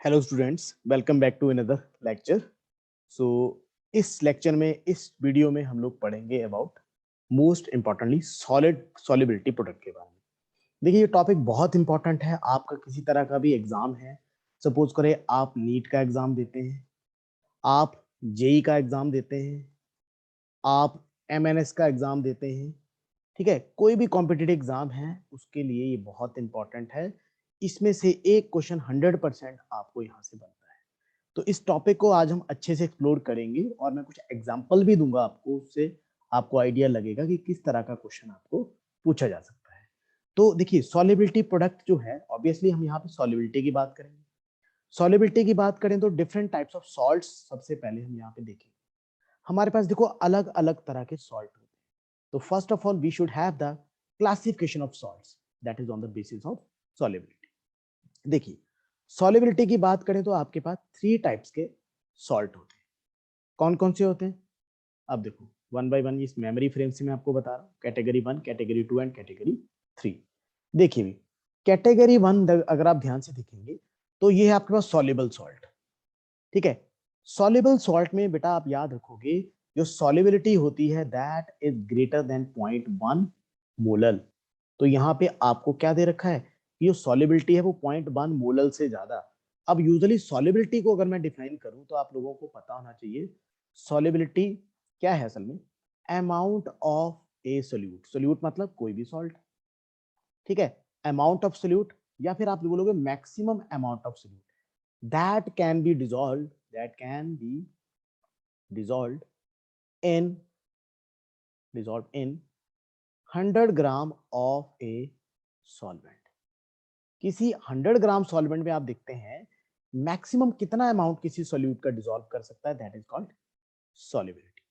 Hello students, welcome back to another lecture. So इस lecture में, इस वीडियो में हम लोग पढ़ेंगे about most importantly solid solubility product के बारे में। देखिए, ये टॉपिक बहुत इंपॉर्टेंट है। आपका किसी तरह का भी एग्जाम है, सपोज करें आप नीट का एग्जाम देते हैं, आप जेई का एग्जाम देते हैं, आप एमएनएस का एग्जाम देते हैं, ठीक है, कोई भी कॉम्पिटिटिव एग्जाम है उसके लिए ये बहुत इंपॉर्टेंट है। इसमें से एक क्वेश्चन 100% आपको यहाँ से बनता है। तो इस टॉपिक को आज हम अच्छे से एक्सप्लोर करेंगे और मैं कुछ एग्जांपल भी दूंगा आपको, उससे आपको आइडिया लगेगा कि किस तरह का क्वेश्चन आपको पूछा जा सकता है। तो देखिए, सॉलिबिलिटी प्रोडक्ट जो है, ऑब्वियसली हम यहाँ पे सॉलिबिलिटी की बात करेंगे। सॉलिबिलिटी की बात करें तो डिफरेंट टाइप्स ऑफ सॉल्ट्स सबसे पहले हम यहाँ पे देखेंगे। हमारे पास देखो अलग अलग तरह के सॉल्ट होते हैं। तो first of all we should have the classification of salts, that is on the basis of solubility. देखिए, सॉलिबिलिटी की बात करें तो आपके पास थ्री टाइप्स के सॉल्ट होते हैं। कौन कौन से होते हैं? अब देखो, वन बाय वन इस मेमोरी फ्रेम से मैं आपको बता रहा हूँ। Category 1, category 2 and category 3। देखिए भी, कैटेगरी 1 अगर आप ध्यान से देखेंगे तो ये है आपके पास सॉल्युबल सॉल्ट। ठीक है, सॉल्युबल सॉल्ट में बेटा आप याद रखोगे, जो सॉल्युबिलिटी होती है that is greater then 0.1 molal. तो यहाँ पे आपको क्या दे रखा है, ये सॉल्युबिलिटी है वो 0.1 मोलल से ज्यादा। अब यूजुअली सॉल्युबिलिटी को अगर मैं डिफाइन करूं तो आप लोगों को पता होना चाहिए, सॉल्युबिलिटी क्या है असल में? Amount of A solute. Solute मतलब कोई भी सॉल्ट, ठीक है। अमाउंट ऑफ सोल्यूट, या फिर आप बोलोगे maximum amount of solute that can be dissolved, that can be dissolved in dissolved in 100 gram of a solvent. किसी 100 ग्राम सॉल्वेंट में आप देखते हैं मैक्सिमम कितना अमाउंट किसी सॉल्यूट का डिसॉल्व कर सकता है, दैट इज कॉल्ड सॉल्युबिलिटी।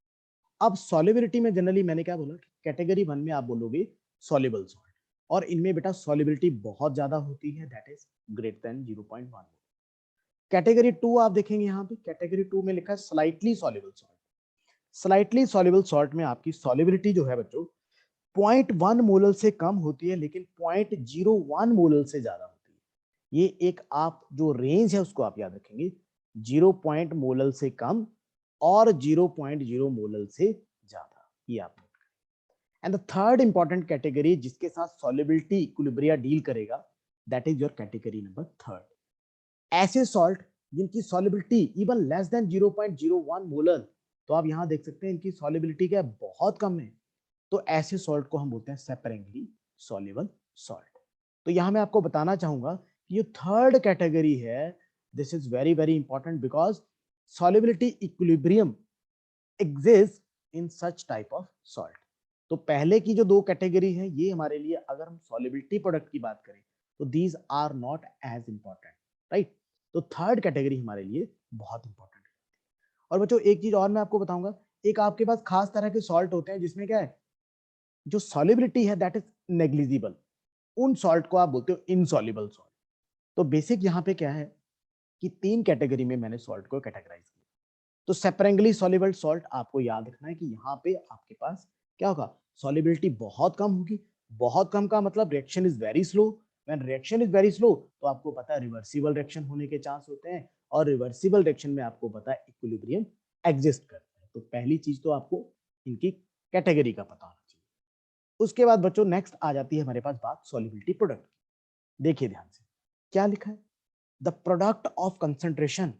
अब सॉल्युबिलिटी में जनरली मैंने क्या बोला, कैटेगरी 1 में आप बोलोगे सॉल्युबल सॉल्ट, और इनमें बेटा सॉल्युबिलिटी बहुत ज्यादा होती है, that is greater then 0.1। Category 2 आप देखेंगे, यहाँ पे कैटेगरी 2 में लिखा है slightly soluble salt. Slightly soluble salt में आपकी सॉल्युबिलिटी जो है बच्चों 0.1 मोलल से कम होती है, लेकिन 0.01 मोलल से ज्यादा होती है। ये एक आप जो रेंज है उसको आप याद रखेंगे, 0 मोलल से कम और 0.0 मोलल से ज्यादा, ये आप। And the third important category जिसके साथ सॉल्युबिलिटी इक्विलिब्रिया डील करेगा, that is your category number third. ऐसे सॉल्ट जिनकी solubility even less than 0.01 molar, तो आप यहां देख सकते हैं इनकी सॉल्युबिलिटी क्या है, बहुत कम है। तो ऐसे सॉल्ट को हम बोलते हैं सेपरेंगली सॉल्युबल सॉल्ट। तो यहां मैं आपको बताना चाहूंगा कि ये थर्ड कैटेगरी है, this is very very important because solubility equilibrium exist in such type of salt. तो पहले की जो दो कैटेगरी है ये हमारे लिए, अगर हम सॉल्युबिलिटी प्रोडक्ट की बात करें तो these are not as important, right. तो थर्ड कैटेगरी हमारे लिए बहुत इंपॉर्टेंट है। और बच्चों एक चीज और मैं आपको बताऊंगा, एक आपके पास खास तरह के सॉल्ट होते हैं जिसमें क्या है, जो सॉल्युबिलिटी है दैट इज नेग्लिजिबल। उन सॉल्ट को आप बोलते हो इनसॉल्युबल सॉल्ट। तो बेसिक यहाँ पे क्या है कि तीन कैटेगरी में मैंने सॉल्ट को कैटेगराइज किया। तो सेपरेंगली सॉल्युबल सॉल्ट आपको याद रखना है कि यहाँ पे आपके पास क्या होगा, सॉल्युबिलिटी बहुत कम होगी। बहुत कम का मतलब reaction is very slow. When reaction is very slow तो आपको पता है रिवर्सिबल रिएक्शन होने के चांस होते हैं, और रिवर्सिबल रिएक्शन में आपको पता है इक्विलिब्रियम एग्जिस्ट करता है। तो पहली चीज तो आपको इनकी कैटेगरी का पता होना चाहिए। उसके बाद बच्चों नेक्स्ट आ जाती है हमारे पास बात सॉल्युबिलिटी प्रोडक्ट। देखिए ध्यान से क्या लिखा है, the product of concentration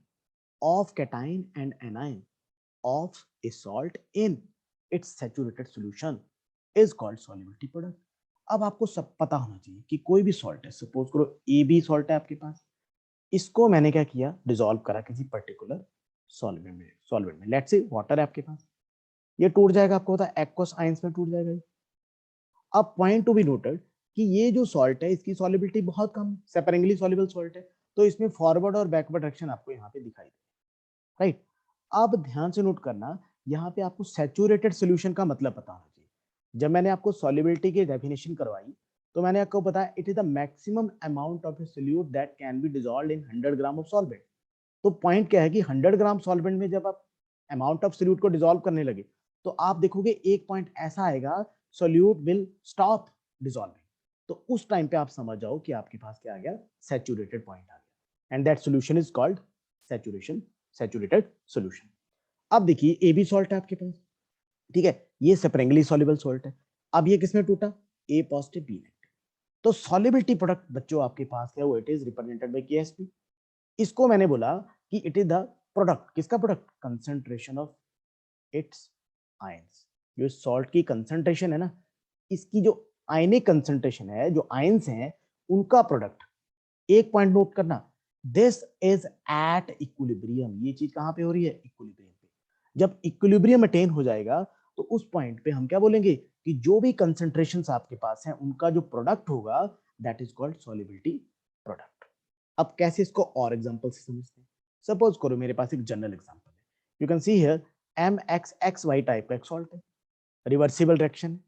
of cation and anion of a salt in its saturated solution is called solubility product। अब आपको सब पता होना चाहिए कि कोई भी सॉल्ट है, सपोज करो ए बी सॉल्ट है आपके पास, इसको मैंने क्या किया, डिसॉल्व करा किसी पर्टिकुलर सॉल्वेंट में लेट्स से वाटर है आपके पास, ये टूट जाएगा, आपको पता है एक्वस आयंस में टूट जाएगा। अब पॉइंट टू बी नोटेड कि ये जो सॉल्ट है इसकी सॉल्युबिलिटी बहुत कम, सेपरेंगली सॉल्युबल सॉल्ट है, तो इसमें फॉरवर्ड और बैकवर्ड रिएक्शन आपको यहाँ पे दिखाई दे, राइट। अब ध्यान से नोट करना, यहाँ पे आपको सैचुरेटेड सॉल्यूशन का मतलब पता होना चाहिए। जब मैंने आपको सॉल्युबिलिटी की डेफिनेशन करवाई तो मैंने आपको बताया it is the maximum amount of A solute that can be dissolved in 100 gram of solvent. तो पॉइंट क्या है कि 100 ग्राम सॉल्वेंट में जब आप अमाउंट ऑफ सोल्यूट को डिसॉल्व करने लगे तो आप देखोगे एक पॉइंट ऐसा आएगा, सोल्यूट विल स्टॉप डिसॉल्विंग। तो उस टाइम पे आप समझ जाओ कि आपके पास क्या आ गया, सैचुरेटेड पॉइंट आ गया। And that solution is called saturated solution. अब देखिए ए बी सॉल्ट है आपके पास, ठीक है, ये सेपरेंगली सॉल्युबल सॉल्ट है। अब ये किसमें टूटा, ए पॉजिटिव बी नेगेटिव। तो सॉल्युबिलिटी प्रोडक्ट बच्चों आपके पास है वो it is represented by Ksp. इसको मैंने बोला कि इट इज द प्रोडक्ट, किसका product, concentration of its ions. जो सॉल्ट की कंसंट्रेशन है ना, इसकी जो आयनिक कंसंट्रेशन है, जो आयंस हैं उनका प्रोडक्ट। एक पॉइंट नोट करना, दिस इज एट इक्विलिब्रियम। ये चीज कहां पे हो रही है, इक्विलिब्रियम पे। जब इक्विलिब्रियम अटेन हो जाएगा तो उस पॉइंट पे हम क्या बोलेंगे कि जो भी कंसंट्रेशंस आपके पास हैं उनका जो प्रोडक्ट होगा that is called solubility product. अब कैसे इसको और एग्जांपल से समझते हैं। सपोज करो मेरे पास एक जनरल एग्जांपल है, you can see here MXXY type का एक सॉल्ट है, रिवर्सिबल रिएक्शन है।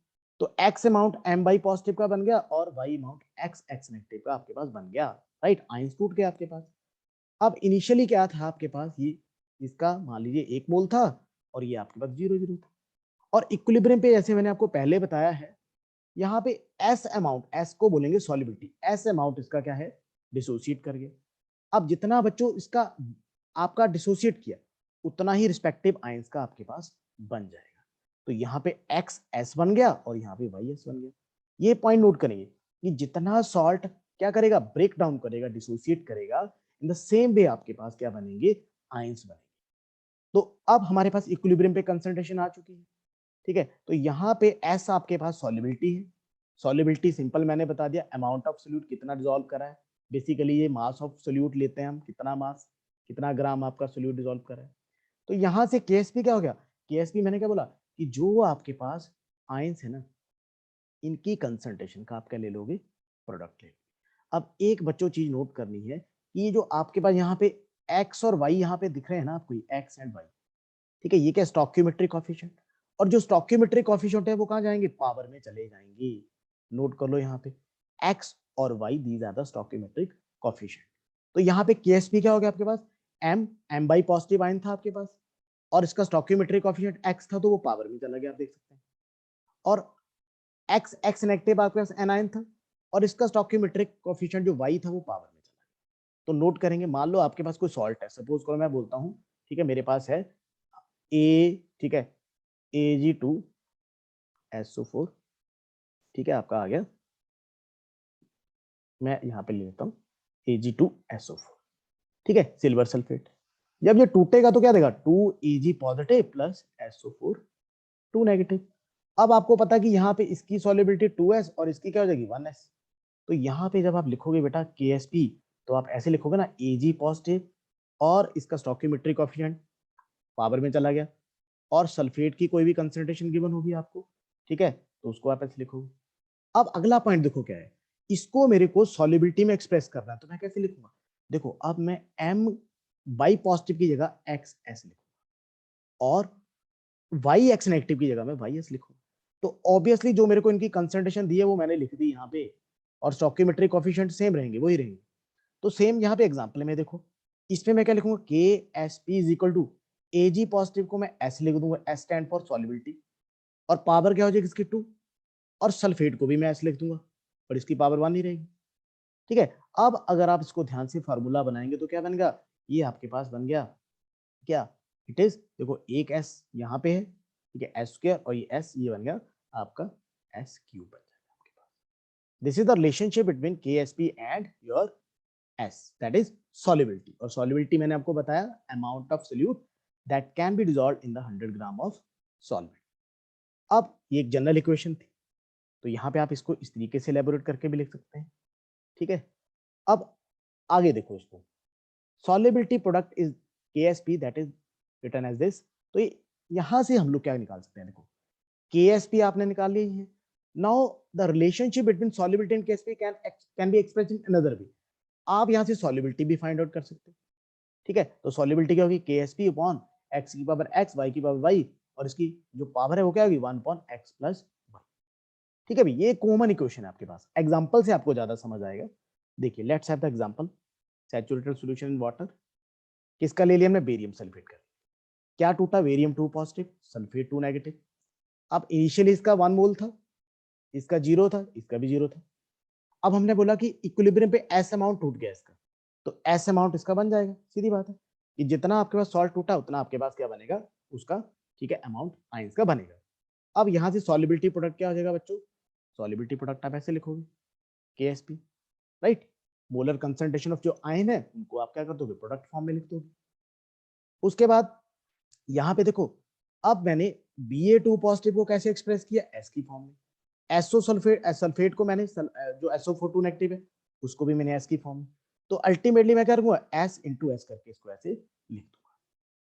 तो X amount M by positive का बन गया और Y अमाउंट X नेगेटिव का आपके पास बन गया, राइट, आयंस टूट गया आपके पास। अब इनिशियली क्या था आपके पास, ये इसका मान लीजिए 1 मोल था और ये आपके पास 0.0 था। और इक्विलिब्रियम पे जैसे मैंने आपको पहले बताया है, यहाँ पे एस अमाउंट, एस को बोलेंगे सॉल्युबिलिटी, एस अमाउंट इसका क्या है, डिसोसिएट कर गया। अब जितना बच्चों इसका आपका डिसोसिएट किया उतना ही रिस्पेक्टिव आयंस का आपके पास बन जाएगा। तो यहाँ पे एक्स एस बन गया और यहाँ पे वाई एस बन गया। ये पॉइंट नोट करेंगे कि जितना सॉल्ट क्या करेगा, ब्रेक डाउन करेगा, डिसोसिएट करेगा, इन द सेम वे आपके पास क्या बनेंगे, आयंस बनेंगे। तो अब हमारे पास इक्विलिब्रियम पे कंसंट्रेशन आ चुकी है, ठीक है। तो यहाँ पे एस आपके पास सॉल्युबिलिटी है। सॉल्युबिलिटी सिंपल मैंने बता दिया, अमाउंट ऑफ सोल्यूट कितना डिसॉल्व करा है। बेसिकली ये मास ऑफ सोल्यूट लेते हैं हम, कितना मास, कितना ग्राम आपका सोल्यूट डिसॉल्व करा है। तो यहाँ से केएसपी क्या हो गया, केएसपी मैंने क्या बोला कि जो आपके पास आयंस है ना, इनकी कंसंट्रेशन का आप क्या ले लोगे, प्रोडक्ट ले लोगे। अब एक बच्चों चीज नोट करनी है कि ये जो आपके पास यहाँ पे एक्स और वाई यहाँ पे दिख रहे हैं ना आपको, एक्स एंड वाई, ठीक है, ये क्या स्टोइकियोमेट्रिक कोएफिशिएंट। और जो स्टोइकियोमेट्रिक कोएफिशिएंट है वो कहाँ जाएंगे, पावर में चले जाएंगे। नोट कर लो यहाँ पे x और y these are the stoichiometric coefficient. तो यहाँ पे केएसपी क्या हो गया आपके पास, m बाई पॉजिटिव आयन था आपके पास और इसका स्टोइकियोमेट्रिक कोएफिशिएंट x था तो वो पावर में चला गया, आप देख सकते हैं। और x नेगेटिव आपके पास n आयन था और इसका स्टोइकियोमेट्रिक कोएफिशिएंट जो y था वो पावर में चला गया। तो नोट करेंगे, मान लो आपके पास कोई सॉल्ट है, सपोज करो मैं बोलता हूँ, ठीक है, मेरे पास है A, ठीक है, Ag2SO4, ठीक है, आपका आ गया, मैं यहाँ पे ले लेता हूँ Ag2SO4, ठीक है, सिल्वर सल्फेट। जब ये टूटेगा तो क्या देगा, 2Ag positive plus SO4 2 negative. अब आपको पता है कि यहाँ पे इसकी सॉल्युबिलिटी 2s और इसकी क्या हो जाएगी 1s। तो यहाँ पे जब आप लिखोगे बेटा KSP तो आप ऐसे लिखोगे ना, Ag पॉजिटिव और इसका स्टोइकियोमेट्रिक कोएफिशिएंट पावर में चला गया और सल्फेट की कोई भी कंसंट्रेशन गिवन होगी आपको, ठीक है, तो उसको आप ऐसे लिखोगे। अब अगला पॉइंट देखो क्या है, इसको मेरे को सॉल्युबिलिटी में एक्सप्रेस करना है तो मैं कैसे लिखूंगा, देखो अब मैं m बाई पॉजिटिव की जगह XS लिखूंगा और YX नेगेटिव की जगह मैं YS लिखूंगा। तो ऑब्वियसली जो मेरे को इनकी कंसंट्रेशन दी है वो मैंने लिख दी यहाँ पे और स्टोइकियोमेट्रिक कोएफिशिएंट सेम रहेंगे, वही रहेंगे। तो सेम यहाँ पे एग्जांपल में देखो, इसमें मैं क्या लिखूंगा, KSP is equal to Ag positive को मैं S लिख दूंगा, S स्टैंड फॉर सॉल्युबिलिटी, और पावर क्या हो जाएगी इसकी 2, और सल्फेट को भी मैं S लिख दूंगा और इसकी पावर 1 ही रहेगी, ठीक है। अब अगर आप इसको ध्यान से फार्मूला बनाएंगे तो क्या बनेगा, ये आपके पास बन गया क्या, इट इज, देखो एक S यहाँ पे है, ठीक है, S स्क्वायर और ये S, ये बन गया आपका S क्यूब बन जाएगा आपके पास। This is the relationship between KSP and your S, that is solubility. और सॉल्युबिलिटी मैंने आपको बताया, amount of solute that can be dissolved in the 100 gram of solvent. अब ये एक जनरल इक्वेशन थी, तो यहाँ पे आप इसको इस तरीके से एलैबोरेट करके भी लिख सकते हैं, ठीक है। अब आगे देखो इसको, solubility product is KSP that is written as this. तो यहाँ से हम लोग क्या निकाल सकते हैं, देखो KSP आपने निकाल ली है। Now the relationship between solubility and KSP can be expressed in another way. आप यहाँ से सॉल्युबिलिटी भी फाइंड आउट कर सकते हैं, ठीक है। तो सॉल्युबिलिटी क्या होगी, KSP अपॉन x की पावर x, y की पावर y, और इसकी जो पावर है वो क्या होगी 1 अपॉन x प्लस y, ठीक है भाई। ये कॉमन इक्वेशन है आपके पास, एग्जांपल से आपको ज्यादा समझ आएगा। देखिए let's have the example, saturated solution in water, किसका ले लिया हमने, बेरियम सल्फेट का। क्या टूटा, बेरियम 2 पॉजिटिव, सल्फेट 2 नेगेटिव। अब इनिशियली इसका 1 मोल था, इसका 0 था, इसका भी 0 था। अब हमने बोला कि इक्विलिब्रियम पे S अमाउंट टूट गया इसका, तो एस अमाउंट इसका बन जाएगा, सीधी बात है कि जितना आपके पास सॉल्ट टूटा उतना आपके पास क्या बनेगा उसका, ठीक है, अमाउंट आयंस का बनेगा। अब यहाँ से सॉल्युबिलिटी प्रोडक्ट क्या हो जाएगा बच्चों, सॉल्युबिलिटी प्रोडक्ट आप ऐसे लिखोगे KSP, right. Molar concentration of जो आयन है उनको आप क्या कर दोगे, प्रोडक्ट फॉर्म में लिख दोगे। उसके बाद यहाँ पे देखो, अब मैंने Ba2 पॉजिटिव को कैसे एक्सप्रेस किया, एस की फॉर्म में। एसओ सल्फेट, सल्फेट को मैंने जो SO4 नेगेटिव है उसको भी मैंने एस की फॉर्म में। तो अल्टीमेटली मैं क्या करूंगा, एस इंटू एस करके इसको ऐसे लिख दूंगा,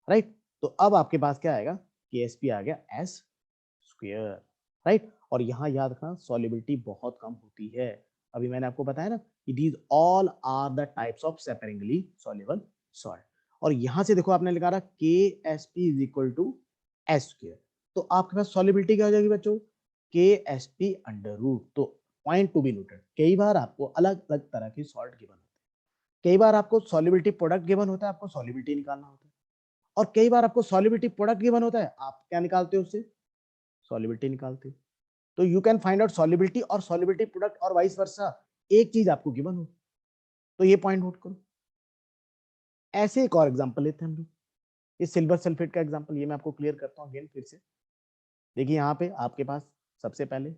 राइट। तो अब आपके पास क्या आएगा, KSP आ गया एस स्क्वायर, राइट। और यहाँ याद रखना सॉल्युबिलिटी बहुत कम होती है, अभी मैंने आपको बताया ना कि these all are the types of separably soluble salt. और यहाँ से देखो आपने लिखा रहा KSP is equal to S square, तो आपके पास सॉल्युबिलिटी क्या हो जाएगी बच्चों, KSP अंडर रूट। तो पॉइंट टू बी नोटेड, कई बार आपको अलग अलग तरह के सॉल्ट गिवन होते हैं, कई बार आपको सॉल्युबिलिटी प्रोडक्ट गिवन होता है, आपको सॉल्युबिलिटी निकालना होता है, और कई बार आपको सॉल्युबिलिटी प्रोडक्ट गिवन होता है, आप क्या निकालते हो उससे, सॉल्युबिलिटी निकालते हो। तो you can find out solubility और सॉल्युबिलिटी प्रोडक्ट और वाइस वर्सा, एक चीज आपको गिवन हो, तो ये पॉइंट नोट करो। ऐसे एक और एग्जांपल लेते हैं हम लोग, ये सिल्वर सल्फेट का एग्जांपल, ये मैं आपको क्लियर करता हूँ अगेन फिर से। देखिए यहाँ पे आपके पास सबसे पहले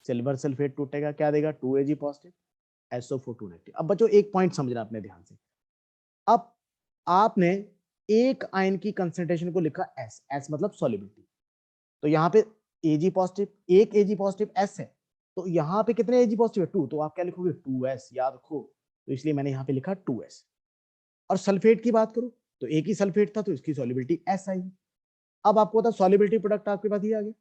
सिल्वर सल्फेट टूटेगा, क्या देगा, 2Ag पॉजिटिव SO4 नेगेटिव। अब बच्चों एक पॉइंट समझना अपने ध्यान से, अब आपने एक आयन की कंसंट्रेशन को लिखा एस, एस मतलब सॉल्युबिलिटी, तो यहाँ पे Ag पॉजिटिव, एक Ag पॉजिटिव S है, तो यहाँ पे कितने Ag पॉजिटिव है, 2, तो आप क्या लिखोगे 2S, याद रखो, तो इसलिए मैंने यहाँ पे लिखा 2S। और सल्फेट की बात करो तो एक ही सल्फेट था तो इसकी सॉल्युबिलिटी S आई। अब आपको पता सॉल्युबिलिटी प्रोडक्ट आपके पास ही आ गया।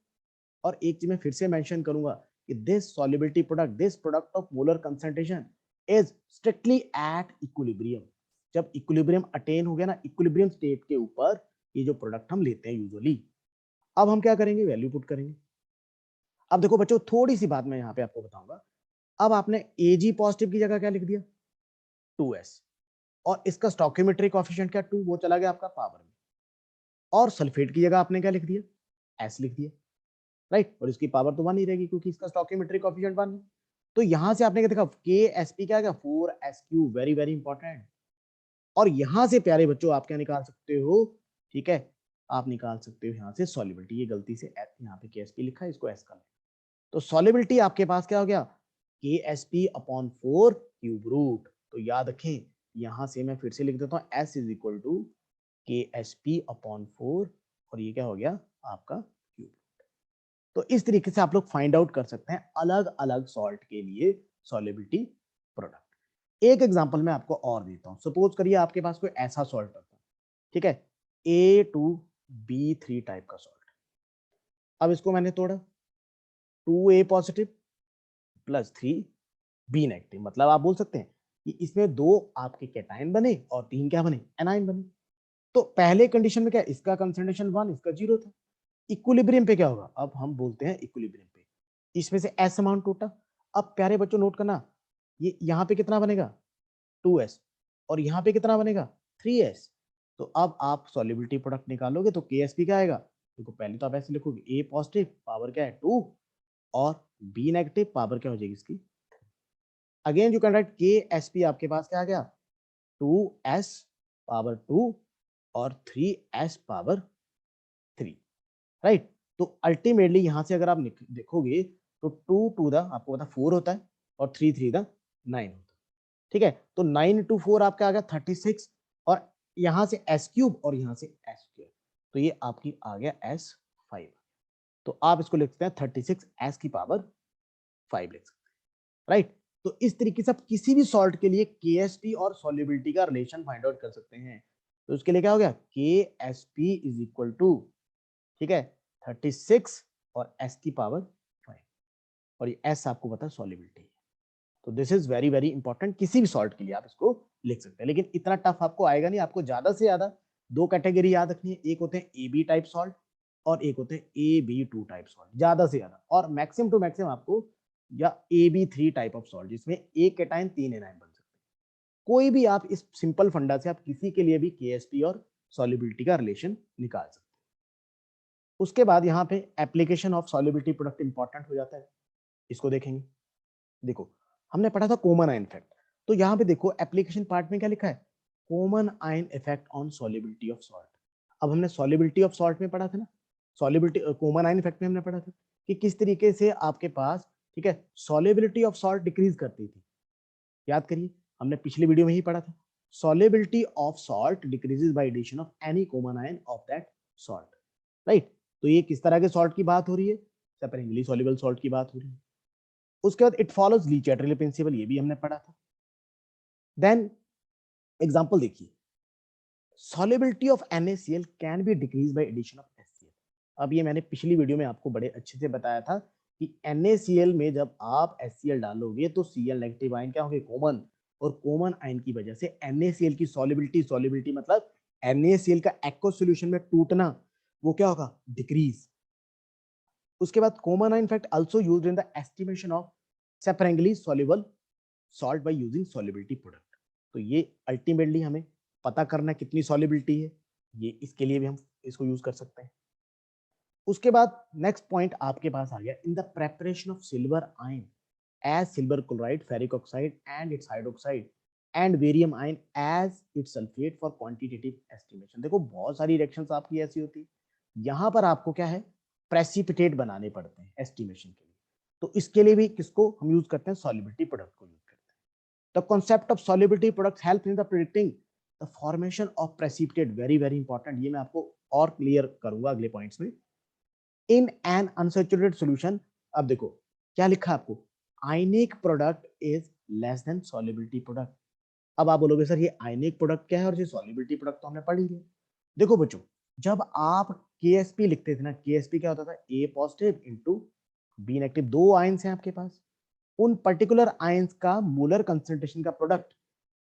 और एक चीज मैं फिर से मेंशन करूंगा कि this solubility product, this product of molar concentration is strictly at equilibrium. जब इक्विलिब्रियम अटेन हो गया ना, इक्विलिब्रियम स्टेट के ऊपर ये जो प्रोडक्ट हम लेते हैं यूजुअली, अब हम क्या करेंगे, वैल्यू पुट करेंगे। अब देखो बच्चों थोड़ी सी बात मैं यहाँ पे आपको बताऊंगा, अब आपने Ag पॉजिटिव की जगह क्या लिख दिया, 2S, और इसका स्टोइकियोमेट्रिक कोएफिशिएंट क्या 2, वो चला गया आपका पावर में, और सल्फेट की जगह आपने क्या लिख दिया, S लिख दिया, राइट। और इसकी पावर तो 1 ही रहेगी क्योंकि इसका स्टोइकियोमेट्रिक कोएफिशिएंट 1 है। तो यहां से आपने क्या देखा, KSP क्या आ गया 4SQ, वेरी वेरी इंपॉर्टेंट। और यहां से प्यारे बच्चों आप क्या निकाल सकते हो, ठीक है, आप निकाल सकते हो यहाँ से सॉल्युबिलिटी, ये गलती से यहाँ पे KSP लिखा है, इसको S का, तो सॉल्युबिलिटी आपके पास क्या हो गया, KSP अपॉन 4 क्यूब रूट। तो याद रखें, यहां से मैं फिर से लिख देता हूं S is equal to KSP upon 4, और ये क्या हो गया आपका क्यूब। तो इस तरीके से आप लोग फाइंड आउट कर सकते हैं अलग अलग सॉल्ट के लिए सॉल्युबिलिटी प्रोडक्ट। एक एग्जांपल मैं आपको और देता हूं, सपोज करिए आपके पास कोई ऐसा सॉल्ट होता है, ठीक है, A2B3 टाइप का सॉल्ट। अब इसको मैंने तोड़ा, 2A positive plus 3B negative, मतलब आप बोल सकते हैं कि इसमें 2 आपके कैटायन बने और 3 क्या बने, एनायन बने। तो पहले कंडीशन में क्या, इसका कंसंट्रेशन 1, इसका 0 था। इक्विलिब्रियम पे क्या होगा, अब हम बोलते हैं इक्विलिब्रियम पे इसमें से एस अमाउंट टूटा। अब प्यारे बच्चों नोट करना, ये यहाँ पे कितना बनेगा 2S, और यहाँ पे कितना बनेगा 3S। तो अब आप सॉल्युबिलिटी प्रोडक्ट निकालोगे तो KSP क्या आएगा, देखो पहले तो आप ऐसे लिखोगे A पॉजिटिव पावर क्या है 2, और B नेगेटिव पावर क्या हो जाएगी इसकी। Again you can write KSP आपके पास क्या आ गया 2S पावर 2 और 3S पावर 3, राइट। तो अल्टीमेटली यहां से अगर आप देखोगे तो 2 टू द आपको पता 4 होता है, और 3 3 द 9 होता है, ठीक है। तो 9 इंटू 4 आपका आ गया 36, और यहां से S क्यूब और यहां से S स्क्वायर, तो ये आपकी आ गया S5। तो आप इसको लिख सकते हैं 36S की पावर 5 लिख सकते हैं, राइट। तो इस तरीके से आप किसी भी सॉल्ट के लिए KSP और सॉल्युबिलिटी का रिलेशन फाइंड आउट कर सकते हैं। तो उसके लिए क्या हो गया, KSP इज इक्वल टू, ठीक है, 36 और S की पावर 5, और ये S आपको पता है सॉल्युबिलिटी। तो this is very very important, किसी भी सॉल्ट के लिए आप इसको लिख सकते हैं, लेकिन इतना टफ आपको आएगा नहीं। आपको ज्यादा से ज्यादा 2 कैटेगरी याद रखनी है, एक होते हैं AB टाइप सॉल्ट और एक होते हैं AB2 टाइप सॉल्ट, ज्यादा से ज्यादा, और मैक्सिमम टू मैक्सिमम आपको, या AB3 टाइप ऑफ सॉल्ट जिसमें एक कैटायन 3 एनायन बन सकते हैं। कोई भी आप इस सिंपल फंडा से आप किसी के लिए भी KSP और सॉल्युबिलिटी का रिलेशन निकाल सकते हैं। उसके बाद यहाँ पे application of solubility product important हो जाता है, इसको देखेंगे। देखो हमने पढ़ा था कॉमन आयन फैक्ट, तो यहाँ पे देखो एप्लीकेशन पार्ट में क्या लिखा है, common ion effect on solubility of salt. अब हमने सॉल्युबिलिटी ऑफ सॉल्ट में पढ़ा था ना, सॉल्युबिलिटी कॉमन आयन इफेक्ट में हमने पढ़ा था कि किस तरीके से आपके पास, ठीक है, सॉल्युबिलिटी ऑफ सॉल्ट डिक्रीज करती थी। याद करिए, हमने पिछली वीडियो में ही पढ़ा था, solubility of salt decreases by addition of any common ion of that salt, right. तो ये किस तरह के सॉल्ट की बात हो रही है, सेपरेटली सॉल्युबल सॉल्ट की बात हो रही है। उसके बाद it follows Le Chatelier principle, ये भी हमने पढ़ा था। देन एग्जांपल देखिए, solubility of NaCl can be decreased by addition of HCl। अब ये मैंने पिछली वीडियो में आपको बड़े अच्छे से बताया था कि NaCl में जब आप HCl डालोगे तो Cl नेगेटिव आयन क्या होंगे, कॉमन, और कॉमन आयन की वजह से NaCl की सॉल्युबिलिटी मतलब NaCl का एक्व सॉल्यूशन में टूटना, वो क्या होगा, डिक्रीज। उसके बाद common ion effect also used in the estimation of separately soluble salt by using solubility product. तो ये अल्टीमेटली हमें पता करना कितनी सॉल्युबिलिटी है, ये इसके लिए भी हम इसको यूज कर सकते हैं। उसके बाद नेक्स्ट पॉइंट आपके पास आ गया, in the preparation of silver ion as silver chloride, ferric oxide and its hydroxide and barium ion as its sulphate for quantitative estimation. देखो बहुत सारी रिएक्शंस आपकी ऐसी होती है, यहाँ पर आपको क्या है, प्रेसिपिटेट बनाने पड़ते हैं एस्टिमेशन के लिए। तो इसके लिए भी किसको हम यूज करते हैं, सॉल्युबिलिटी प्रोडक्ट को यूज करते हैं। The concept of solubility products help in the predicting the formation of precipitate, very very important, ये मैं आपको और क्लियर करूंगा अगले पॉइंट्स में। इन एन अनसैचुरेटेड सॉल्यूशन, अब देखो क्या लिखा है आपको, आयनिक product is less than solubility product. अब आप बोलोगे सर ये आयनिक प्रोडक्ट क्या है और ये सॉल्युबिलिटी प्रोडक्ट तो हमने पढ़ ही लिया। देखो बच्चों, जब आप KSP लिखते थे ना, KSP क्या होता था, A positive into B negative, दो आयंस हैं आपके पास, उन पर्टिकुलर आयंस का मोलर कंसंट्रेशन का प्रोडक्ट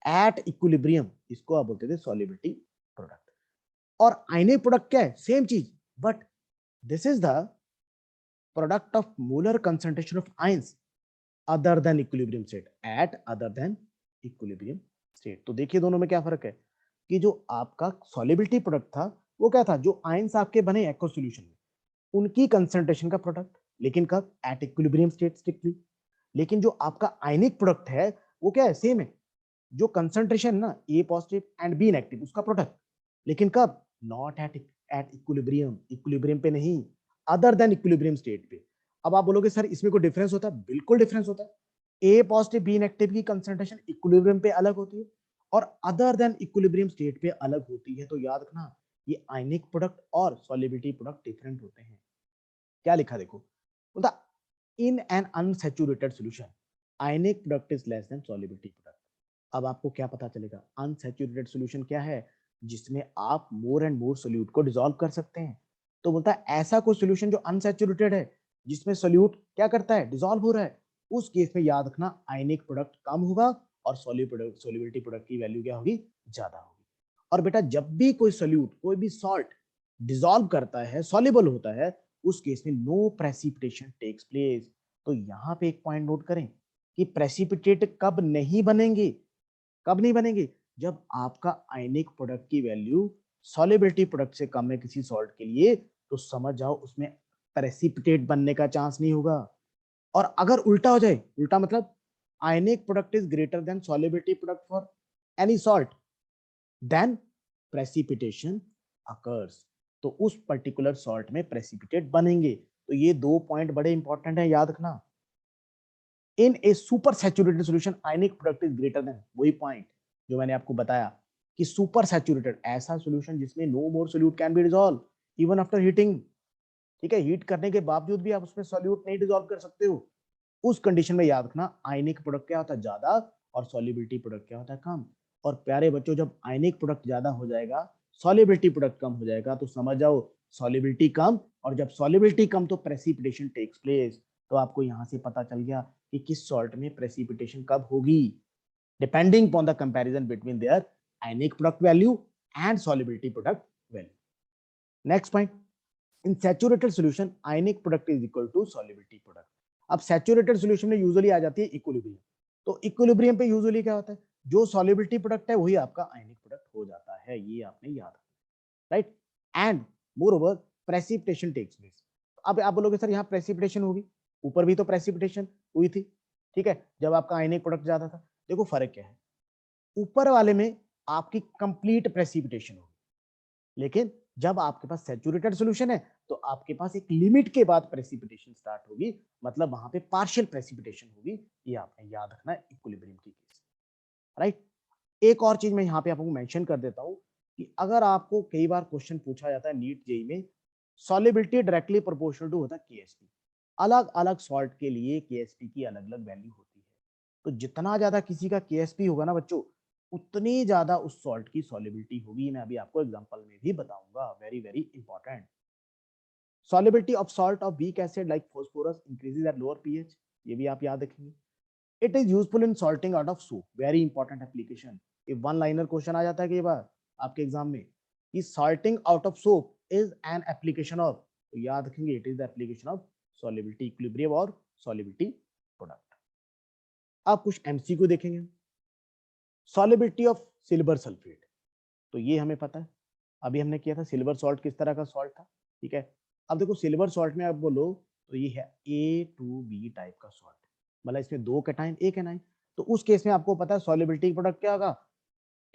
एट इक्विलिब्रियम, इसको आप बोलते थे सॉल्युबिलिटी प्रोडक्ट। और आयनिक प्रोडक्ट क्या है, सेम चीज, but this is the product of molar concentration of ions other than equilibrium state, eight other than equilibrium state. तो देखिए दोनों में क्या फर्क है, कि जो आपका सॉल्युबिलिटी प्रोडक्ट था वो क्या था, जो आयंस आपके बने एक्व सॉल्यूशन में उनकी कंसंट्रेशन का प्रोडक्ट, लेकिन कब, एट इक्विलिब्रियम स्टेट स्ट्रिक्टली। लेकिन जो आपका आयनिक प्रोडक्ट है वो क्या है, सेम है, जो कंसंट्रेशन ना A positive and B negative उसका प्रोडक्ट, लेकिन कब, not at at equilibrium, equilibrium पे नहीं, अदर देन इक्विलिब्रियम स्टेट पे। अब आप बोलोगे सर इसमें कोई डिफरेंस होता है, बिल्कुल डिफरेंस होता है। A पॉजिटिव B नेगेटिव की कंसंट्रेशन इक्विलिब्रियम पे अलग होती है और अदर देन इक्विलिब्रियम स्टेट पे अलग होती है। तो याद रखना, ये आयनिक प्रोडक्ट और सॉल्युबिलिटी प्रोडक्ट डिफरेंट होते हैं। क्या लिखा देखो, बोलता in an unsaturated solution ionic product is less than solubility product. अब आपको क्या पता चलेगा, अनसैचुरेटेड सॉल्यूशन क्या है, जिसमें आप मोर एंड मोर सोल्यूट को डिसॉल्व कर सकते हैं। तो बोलता है ऐसा कोई सॉल्यूशन जो अनसैचुरेटेड है, जिसमें सोल्यूट क्या करता है, डिसॉल्व हो रहा है, उस केस में याद रखना आयनिक प्रोडक्ट कम होगा और सॉल्युबिलिटी प्रोडक्ट की वैल्यू क्या होगी, ज्यादा होगी। और बेटा जब भी कोई सोल्यूट, कोई भी सॉल्ट डिसॉल्व करता है, सॉल्युबल होता है, उस केस में नो प्रेसिपिटेशन टेक्स प्लेस। तो यहाँ पे एक पॉइंट नोट करें कि प्रेसिपिटेट कब नहीं बनेंगे, कब नहीं बनेंगे, जब आपका आयनिक प्रोडक्ट की वैल्यू सॉल्युबिलिटी प्रोडक्ट से कम है किसी सॉल्ट के लिए, तो समझ जाओ उसमें प्रेसिपिटेट बनने का चांस नहीं होगा। और अगर उल्टा हो जाए, उल्टा मतलब ionic product is greater than solubility product for any salt, then precipitation occurs. तो उस पर्टिकुलर सॉल्ट में प्रेसिपिटेट बनेंगे। तो ये दो पॉइंट बड़े इंपॉर्टेंट है, याद रखना। In a super saturated solution ionic product is greater than, वही पॉइंट जो मैंने आपको बताया कि सुपर सैचुरेटेड ऐसा सॉल्यूशन जिसमें no more solute can be dissolve even after heating, ठीक है, हीट करने के बावजूद भी आप उसमें सोल्यूट नहीं डिसॉल्व कर सकते हो। उस कंडीशन में याद रखना आयनिक प्रोडक्ट क्या होता है, ज्यादा, और सॉल्युबिलिटी प्रोडक्ट क्या होता है, कम। और प्यारे बच्चों, जब आयनिक प्रोडक्ट ज्यादा हो जाएगा, सॉल्युबिलिटी प्रोडक्ट कम हो जाएगा, तो समझ जाओ सॉल्युबिलिटी कम, और जब सॉल्युबिलिटी कम तो प्रेसिपिटेशन टेक्स प्लेस। तो आपको यहां से पता चल गया कि किस सॉल्ट में प्रेसिपिटेशन कब होगी, depending upon the comparison between their ionic product value and solubility product value. Next point, in saturated solution ionic product is equal to solubility product. अब सैचुरेटेड सॉल्यूशन में यूजुअली आ जाती है इक्विलिब्रियम। तो equilibrium पे usually क्या होता है, जो सॉल्युबिलिटी प्रोडक्ट है वही आपका आयनिक प्रोडक्ट हो जाता है, ये आपने याद रखना, right. And moreover precipitation takes place. अब आप बोलोगे सर यहाँ प्रेसिपिटेशन होगी, ऊपर भी तो प्रेसिपिटेशन हुई थी, ठीक है, जब आपका आयनिक प्रोडक्ट ज्यादा था। देखो फर्क क्या है, ऊपर वाले में आपकी कंप्लीट प्रेसिपिटेशन होगी, लेकिन जब आपके पास सैचुरेटेड सॉल्यूशन है तो आपके पास एक लिमिट के बाद प्रेसिपिटेशन स्टार्ट होगी, मतलब वहां पे पार्शियल प्रेसिपिटेशन होगी। ये आपने याद रखना है इक्विलिब्रियम की केस, राइट। एक और चीज मैं यहाँ पे आपको मेंशन कर देता हूँ कि अगर आपको कई बार क्वेश्चन पूछा जाता है नीट जेई में, सॉलिबिलिटी डायरेक्टली प्रोपोर्शनल टू होता है केएसपी। अलग अलग सॉल्ट के लिए केएसपी की अलग अलग वैल्यू होती है, तो जितना ज्यादा किसी का केएसपी होगा ना बच्चों, उतनी ज्यादा उस सॉल्ट की सॉलिबिलिटी होगी। मैं अभी आपको एग्जांपल में भी बताऊंगा, very very important. Solubility of salt of weak acid like phosphorus increases at lower pH, ये भी आप याद रखेंगे। It is useful in salting out of soup, very important application. ये वन लाइनर क्वेश्चन आ जाता है कई बार आपके एग्जाम में कि salting out of soap is an application of, तो याद रखेंगे it is the application of solubility equilibrium और सॉलिबिलिटी प्रोडक्ट। अब कुछ एमसीक्यू देखेंगे। सॉलिबिलिटी ऑफ सिल्वर सल्फेट, तो ये हमें पता है, अभी हमने किया था सिल्वर सॉल्ट किस तरह का सॉल्ट था, ठीक है। अब देखो सिल्वर सॉल्ट में आप बोलो तो ये है A2B टाइप का सॉल्ट, मतलब इसमें 2 कैटायन 1 एनायन, तो उस केस में आपको पता है सॉलिबिलिटी प्रोडक्ट क्या होगा,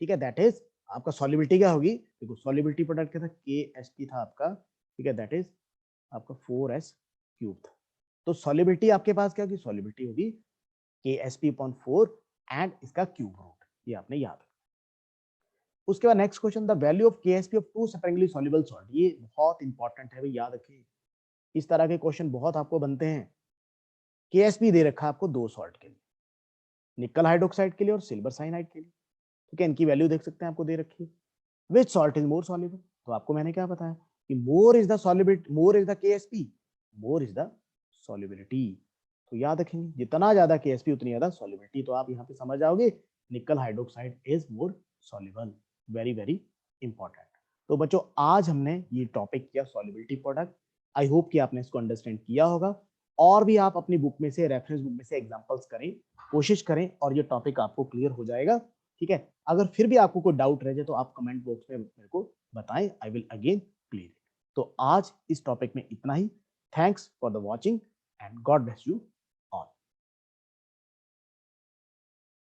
ठीक है, दैट इज आपका सॉलिबिलिटी क्या होगी, देखो सॉलिबिलिटी प्रोडक्ट क्या था, KSP था आपका, ठीक है, दैट इज आपका 4S क्यूब था। तो सॉलिबिलिटी आपके पास क्या होगी, सॉलिबिलिटी होगी KSP/4 एंड इसका क्यूब रूट, ये आपने याद रखना। उसके बाद next question, the value of KSP of 2 sparingly soluble salt, ये बहुत इंपॉर्टेंट है भाई, याद रखिए। इस तरह के क्वेश्चन बहुत आपको बनते हैं। KSP दे रखा है आपको 2 सॉल्ट के लिए, निकल हाइड्रोक्साइड के लिए और सिल्वर साइनाइड के लिए, ठीक है, इनकी वैल्यू देख सकते हैं आपको दे रखी है। Which salt is more soluble, तो आपको मैंने क्या बताया कि more is the solubility, more is the KSP, more is the solubility. तो याद रखेंगे जितना ज्यादा KSP उतनी ज्यादा सॉल्युबिलिटी, तो आप यहाँ पे समझ जाओगे निकल hydroxide is more soluble, very very important. तो बच्चों आज हमने ये टॉपिक किया सॉल्युबिलिटी प्रोडक्ट, आई होप कि आपने इसको अंडरस्टैंड किया होगा। और भी आप अपनी बुक में से, रेफरेंस बुक में से एग्जांपल्स करें, कोशिश करें और ये टॉपिक आपको क्लियर हो जाएगा, ठीक है। अगर फिर भी आपको कोई डाउट रह जाए तो आप कमेंट बॉक्स में मेरे को बताएं, आई विल अगेन क्लियर। तो आज इस टॉपिक में इतना ही। Thanks for the watching and God bless you.